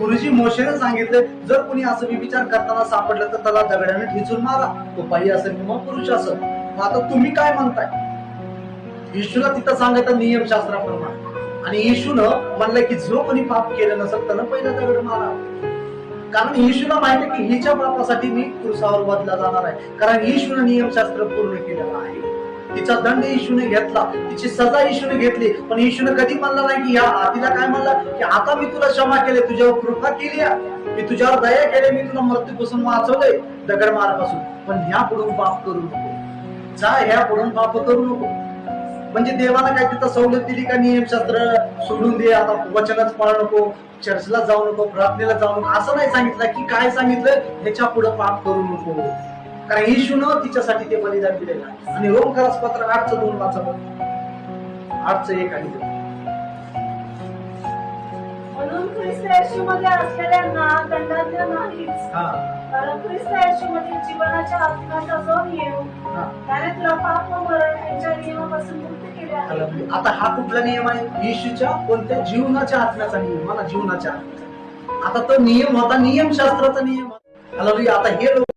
गुरुजी मोशेने सांगितलं, जर कोणी असं विचार करताना सापडलं तर त्याला दगडाने ठेचून मारा, तो बाई असेल किंवा पुरुष असेल. मग आता तुम्ही काय म्हणताय? येशूला तिथं सांगत नियमशास्त्राप्रमाणे, आणि येशूनं म्हणलं की जो कोणी पाप केलं नसेल त्यानं पहिला दगड मारा. कारण येशूला माहिती की हिच्या पापासाठी मी क्रूसावर वधला जाणार आहे, कारण येशूने नियमशास्त्र पूर्ण केलेलं आहे. तिचा दंड येशूने घेतला, तिची सजा येशूने घेतली, पण येशूने कधी म्हणला नाही की या तिला काय म्हणला की आता मी तुला क्षमा केले, तुझ्यावर कृपा केली, मी तुझ्यावर दया केली, मी तुला मृत्यूपासून वाचवलंय दगड मारापासून, पण ह्या पुढून पाप करू नको, जा ह्या पुढून पाप करू नको. म्हणजे देवाला काय तिथं सवलत दिली का नियमशास्त्र सोडून दे, आता वचनच पाळू नको, चर्चला जाऊ नको, प्रार्थनेला जाऊ नको, असं नाही सांगितलं. की काय सांगितलं? ह्याच्या पुढे पाप करू नको, कारण येशूनं तिच्यासाठी ते बलिदान दिलेलं आहे. आणि रोमकरास पत्र 8:2 वाचा, 8:1 आणि म्हणून ख्रिस्त येशूमध्ये असलेल्यांना दंडाज्ञा नाहीच, कारण ख्रिस्त येशूमधील जीवनाच्या आत्म्याचा जो नियम त्याने तुला पाप व मरण यांच्या नियमापासून मुक्त केले आहे. आता हा कुठला नियम आहे? येशूच्या कोणत्या? जीवनाच्या आत्म्याचा नियम. मला जीवनाच्या आत्म्याचा. आता तो नियम होता नियमशास्त्राचा नियम. आता हे लोक